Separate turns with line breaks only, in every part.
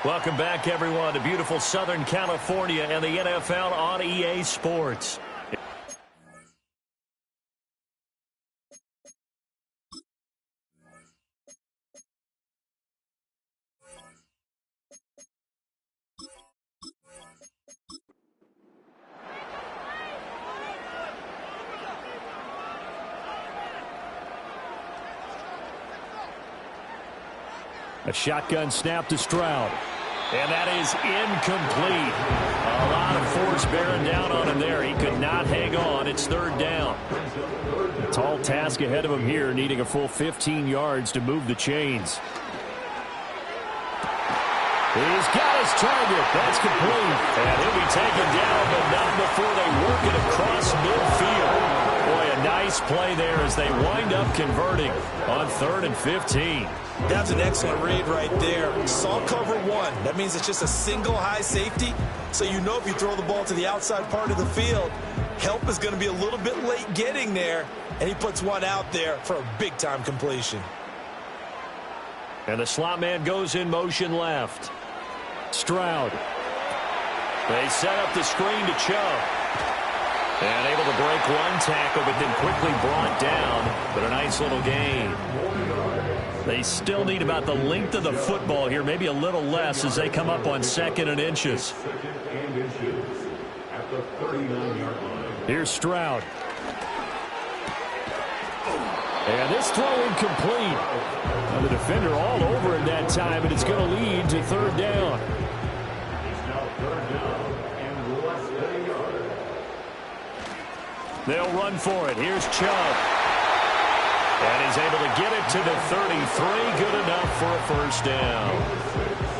Welcome back, everyone, to beautiful Southern California and the NFL on EA Sports. A shotgun snap to Stroud. And that is incomplete. A lot of force bearing down on him there. He could not hang on. It's third down. A tall task ahead of him here, needing a full 15 yards to move the chains. He's got his target. That's complete. And he'll be taken down, but not before they work it across midfield. Boy, a nice play there as they wind up converting on 3rd and 15.
That's an excellent read right there. Saw cover one. That means it's just a single high safety. So you know if you throw the ball to the outside part of the field, help is going to be a little bit late getting there. And he puts one out there for a big-time completion.
And the slot man goes in motion left. Stroud. They set up the screen to Chubb. And able to break one tackle, but then quickly brought down. But a nice little gain. They still need about the length of the football here, maybe a little less as they come up on 2nd and inches. Here's Stroud. And this throw incomplete. Now the defender all over him that time, and it's going to lead to 3rd down. They'll run for it. Here's Chubb. And he's able to get it to the 33. Good enough for a first down.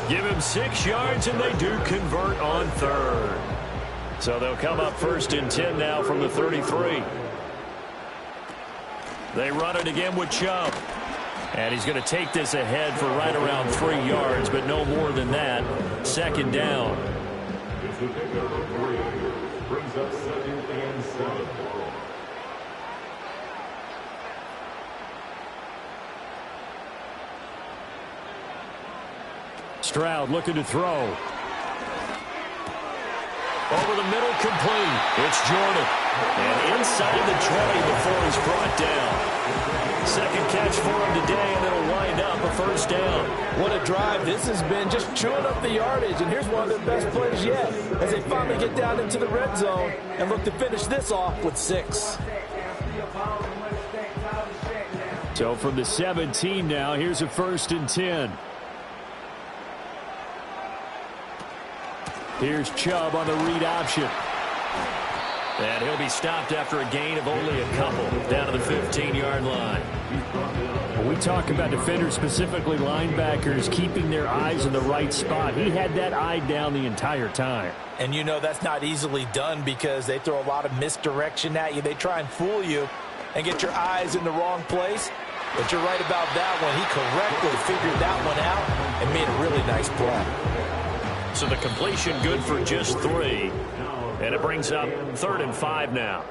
Give him 6 yards, and they do convert on 3rd. So they'll come up 1st and 10 now from the 33. They run it again with Chubb. And he's going to take this ahead for right around 3 yards, but no more than that. 2nd down. Brings up 2nd and 7. Stroud looking to throw. Over the middle, complete. It's Jordan. And inside the 20 before he's brought down. 2nd catch for him today, and it'll wind up a first down.
What a drive this has been, just chewing up the yardage. And here's one of their best plays yet as they finally get down into the red zone and look to finish this off with 6.
So from the 17 now, here's a 1st and 10. Here's Chubb on the read option. And he'll be stopped after a gain of only a couple down to the 15-yard line. When we talk about defenders, specifically linebackers, keeping their eyes in the right spot, he had that eye down the entire time.
And you know that's not easily done because they throw a lot of misdirection at you. They try and fool you and get your eyes in the wrong place. But you're right about that one. He correctly figured that one out and made a really nice play.
So the completion good for just 3. And it brings up 3rd and 5 now.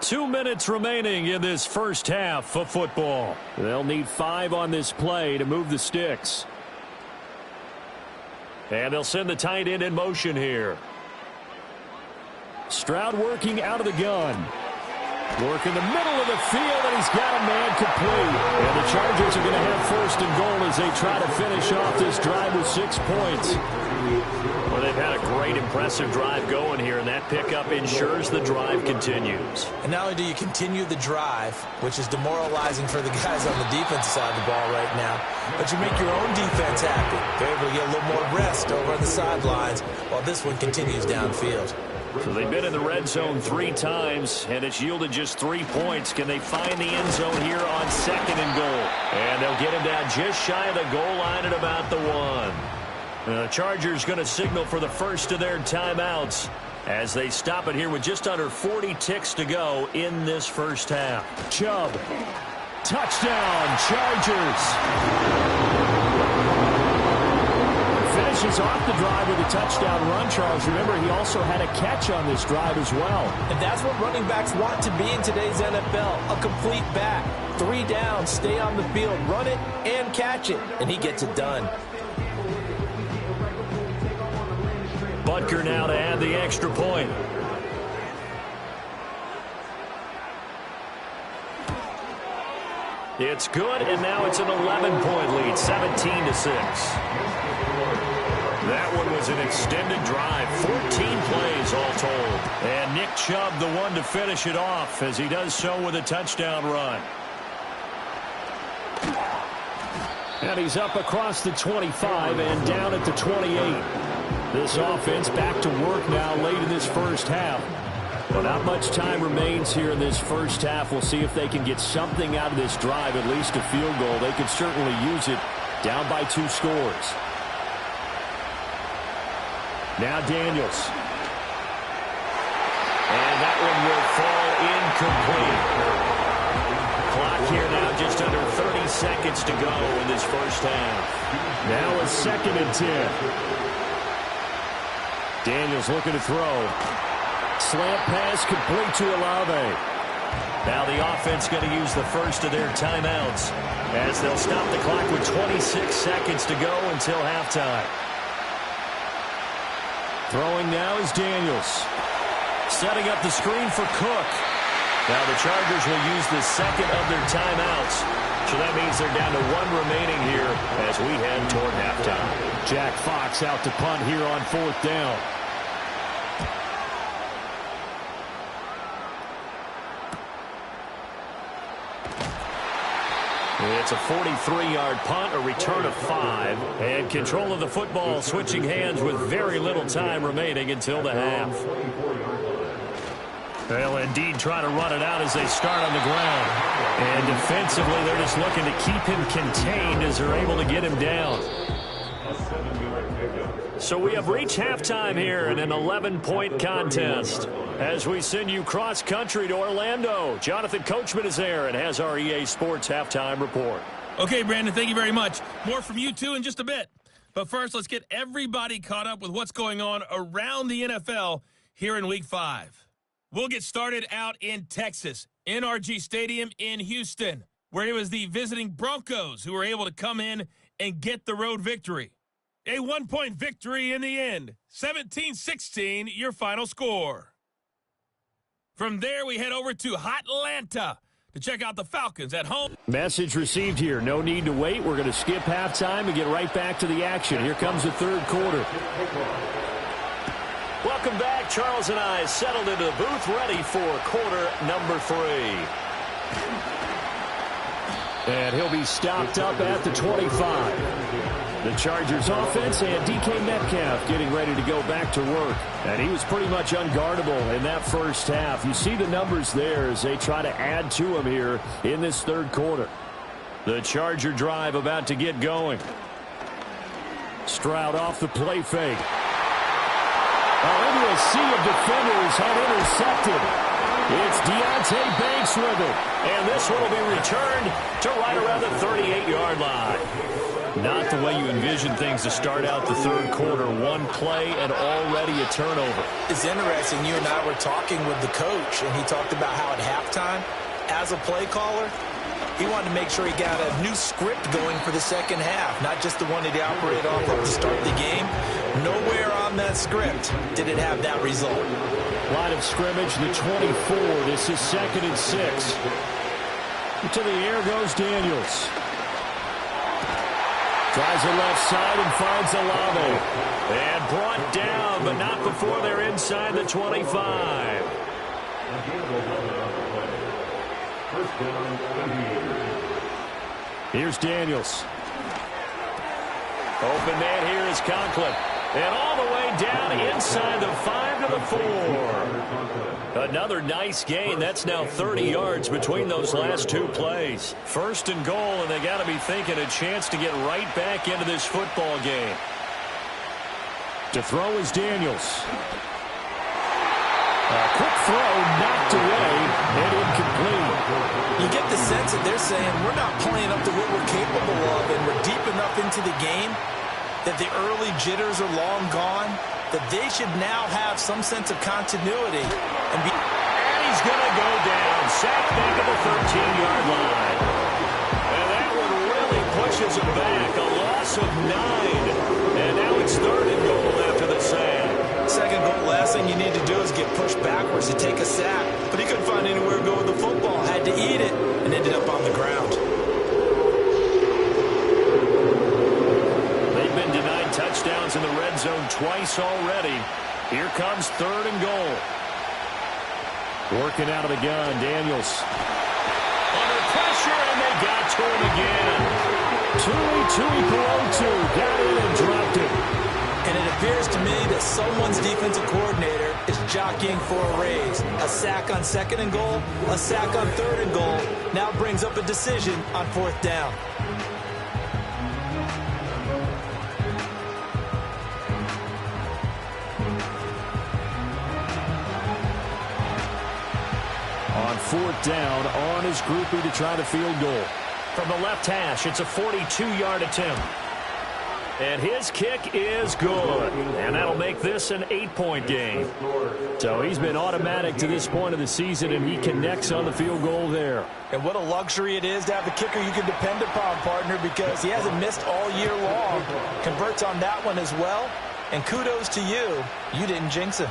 2 minutes remaining in this first half of football. They'll need 5 on this play to move the sticks. And they'll send the tight end in motion here. Stroud working out of the gun. Work in the middle of the field, and he's got a man complete. And the Chargers are going to have 1st and goal as they try to finish off this drive with 6 points. Well, they've had a great, impressive drive going here, and that pickup ensures the drive continues.
And not only do you continue the drive, which is demoralizing for the guys on the defensive side of the ball right now, but you make your own defense happy. They're able to get a little more rest over on the sidelines while this one continues downfield.
So they've been in the red zone 3 times, and it's yielded just 3 points. Can they find the end zone here on 2nd and goal? And they'll get him down just shy of the goal line at about the 1. The Chargers going to signal for the first of their timeouts as they stop it here with just under 40 ticks to go in this first half. Chubb, touchdown, Chargers. Finishes off the drive with a touchdown run, Charles. Remember, he also had a catch on this drive as well.
And that's what running backs want to be in today's NFL, a complete back. 3 downs, stay on the field, run it, and catch it. And he gets it done.
Butker now to add the extra point. It's good, and now it's an 11-point lead, 17-6. That one was an extended drive, 14 plays all told. And Nick Chubb the one to finish it off as he does so with a touchdown run. And he's up across the 25 and down at the 28. This offense back to work now late in this first half. Well, not much time remains here in this first half. We'll see if they can get something out of this drive, at least a field goal. They could certainly use it down by 2 scores. Now Daniels. And that one will fall incomplete. Clock here now just under 30 seconds to go in this first half. Now a 2nd and 10. Daniels looking to throw. Slant pass complete to Olave. Now the offense going to use the first of their timeouts as they'll stop the clock with 26 seconds to go until halftime. Throwing now is Daniels. Setting up the screen for Cook. Now the Chargers will use the second of their timeouts. So that means they're down to 1 remaining here as we head toward halftime. Jack Fox out to punt here on 4th down. It's a 43-yard punt, a return of 5, and control of the football switching hands with very little time remaining until the half. They'll indeed try to run it out as they start on the ground. And defensively, they're just looking to keep him contained as they're able to get him down. So we have reached halftime here in an 11-point contest. As we send you cross-country to Orlando, Jonathan Coachman is there and has our EA Sports halftime report.
Okay, Brandon, thank you very much. More from you, too, in just a bit. But first, let's get everybody caught up with what's going on around the NFL here in Week 5. We'll get started out in Texas, NRG Stadium in Houston, where it was the visiting Broncos who were able to come in and get the road victory. A 1-point victory in the end. 17-16, your final score. From there, we head over to Hotlanta to check out the Falcons at home.
Message received here. No need to wait. We're going to skip halftime and get right back to the action. Here comes the third quarter. Welcome back. Charles and I settled into the booth ready for quarter number 3. And he'll be stopped up at the 25. The Chargers offense and DK Metcalf getting ready to go back to work. And he was pretty much unguardable in that first half. You see the numbers there as they try to add to him here in this third quarter. The Charger drive about to get going. Stroud off the play fake. Into a sea of defenders and intercepted. It's Deontay Banks with it. And this one will be returned to right around the 38-yard line. Not the way you envision things to start out the third quarter. One play and already a turnover.
It's interesting. You and I were talking with the coach, and he talked about how at halftime, as a play caller, he wanted to make sure he got a new script going for the second half, not just the one that he operated off of to start the game. Nowhere on that script did it have that result.
Line of scrimmage, the 24. This is 2nd and 6. To the air goes Daniels. Tries the left side and finds Olave. And brought down, but not before they're inside the 25. Here's Daniels. Open man here is Conklin. And all the way down inside the 5 to the 4. Another nice gain. That's now 30 yards between those last 2 plays. 1st and goal, and they got to be thinking a chance to get right back into this football game. To throw is Daniels. A quick throw knocked away and incomplete.
You get the sense that they're saying we're not playing up to what we're capable of, and we're deep enough into the game that the early jitters are long gone, that they should now have some sense of continuity. And
he's going to go down. Sacked back at the 13-yard line. And that one really pushes him back. A loss of 9. And now it's 3rd and goal after the sack.
does get pushed backwards to take a sack, but he couldn't find anywhere to go with the football. Had to eat it and ended up on the ground.
They've been denied touchdowns in the red zone twice already. Here comes 3rd and goal. Working out of the gun, Daniels. Under pressure, and they got to him again. Tui Pelotu got in and dropped it.
And it appears to me that someone's defensive coordinator is jockeying for a raise. A sack on 2nd and goal, a sack on 3rd and goal. Now brings up a decision on 4th down.
On 4th down, on his groupie to try the field goal. From the left hash, it's a 42-yard attempt. And his kick is good. And that'll make this an 8-point game. So he's been automatic to this point of the season, and he connects on the field goal there.
And what a luxury it is to have a kicker you can depend upon, partner, because he hasn't missed all year long. Converts on that one as well. And kudos to you. You didn't jinx him.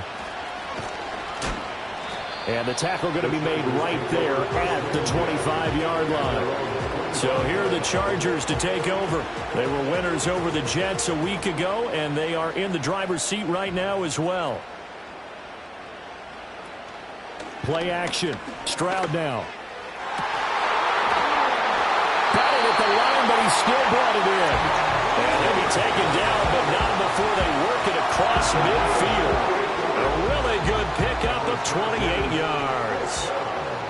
And the tackle going to be made right there at the 25-yard line. So here are the Chargers to take over. They were winners over the Jets a week ago, and they are in the driver's seat right now as well. Play action. Stroud now. Got it at the line, but he still brought it in. And they'll be taken down, but not before they work it across midfield. A really good pickup of 28 yards.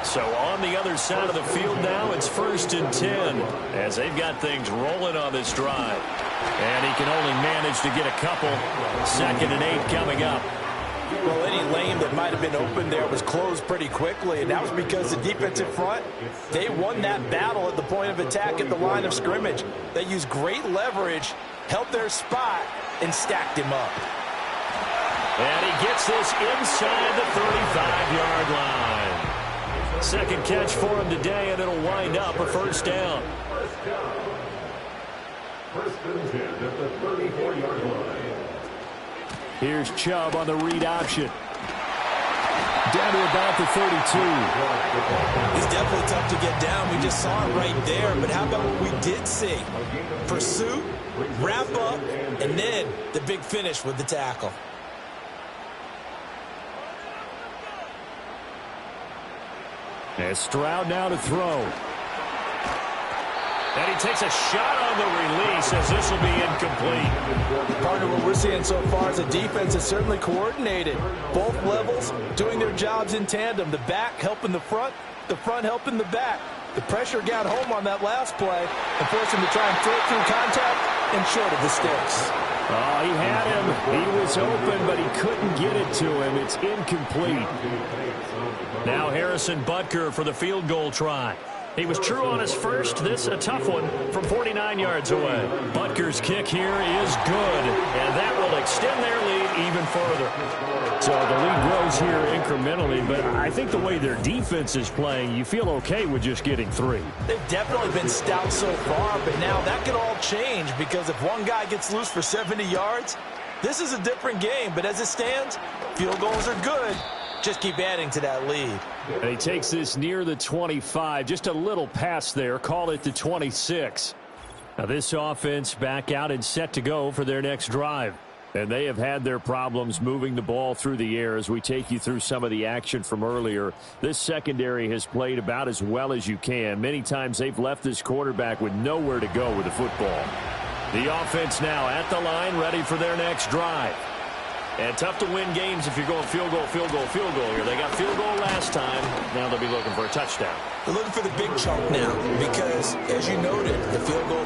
So on the other side of the field now, it's 1st and 10 as they've got things rolling on this drive. And he can only manage to get a couple. 2nd and 8 coming up.
Well, any lane that might have been open there was closed pretty quickly, and that was because the defensive front, they won that battle at the point of attack at the line of scrimmage. They used great leverage, held their spot, and stacked him up.
And he gets this inside the 35-yard line. 2nd catch for him today, and it'll wind up a 1st down.
1st and 10 at the 34-yard line.
Here's Chubb on the read option. Down to about the 32.
He's definitely tough to get down. We just saw it right there. But how about what we did see? Pursuit, wrap up, and then the big finish with the tackle.
And Stroud now to throw. And he takes a shot on the release as this will be incomplete.
Partner, what we're seeing so far is the defense is certainly coordinated. Both levels doing their jobs in tandem. The back helping the front helping the back. The pressure got home on that last play and forced him to try and throw it through contact and short of the sticks.
Oh, he had him. He was open, but he couldn't get it to him. It's incomplete. Now Harrison Butker for the field goal try. He was true on his first. This a tough one from 49 yards away. Butker's kick here is good, and that will extend their lead even further. So the lead grows here incrementally, but I think the way their defense is playing, you feel okay with just getting 3.
They've definitely been stout so far, but now that could all change because if one guy gets loose for 70 yards, this is a different game. But as it stands, field goals are good. Just keep adding to that lead.
And he takes this near the 25. Just a little pass there. Call it the 26. Now this offense back out and set to go for their next drive. And they have had their problems moving the ball through the air as we take you through some of the action from earlier. This secondary has played about as well as you can. Many times they've left this quarterback with nowhere to go with the football. The offense now at the line, ready for their next drive. And tough to win games if you're going field goal, field goal, field goal here. They got field goal last time. Now they'll be looking for a touchdown.
They're looking for the big chunk now because, as you noted, the field goal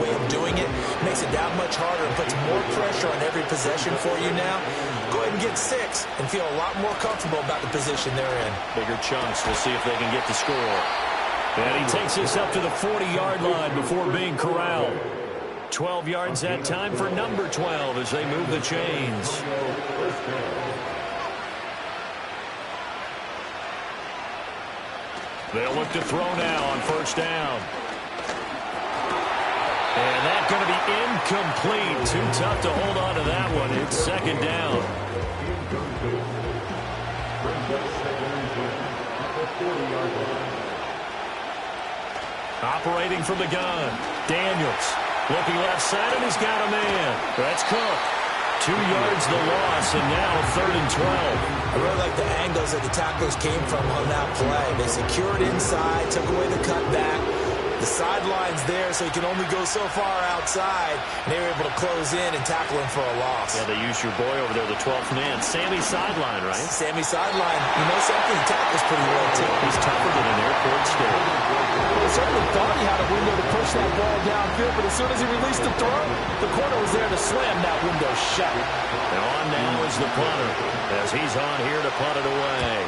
way of doing it makes it that much harder and puts more pressure on every possession for you now. Go ahead and get 6 and feel a lot more comfortable about the position they're in.
Bigger chunks. We'll see if they can get the score. And he takes this up to the 40-yard line before being corralled. 12 yards that time for number 12 as they move the chains. They'll look to throw now on 1st down. And that's going to be incomplete. Too tough to hold on to that one. It's 2nd down.
Pigskin brings up second and 10 at the 40-yard line.
Operating from the gun, Daniels. Looking left side, and he's got a man. That's Cook. 2 yards the loss, and now 3rd and 12.
I really like the angles that the tacklers came from on that play. They secured inside, took away the cutback. The sideline's there, so he can only go so far outside. And they were able to close in and tackle him for a loss.
Yeah, they used your boy over there, the 12th man. Sammy sideline, right?
Sammy sideline. You know something? He tackles pretty well, too.
He's tougher than an airport stare.
Well, he certainly thought he had a window to push that ball downfield, but as soon as he released the throw, the corner was there to slam that window shut.
And on now is the punter, as he's on here to punt it away.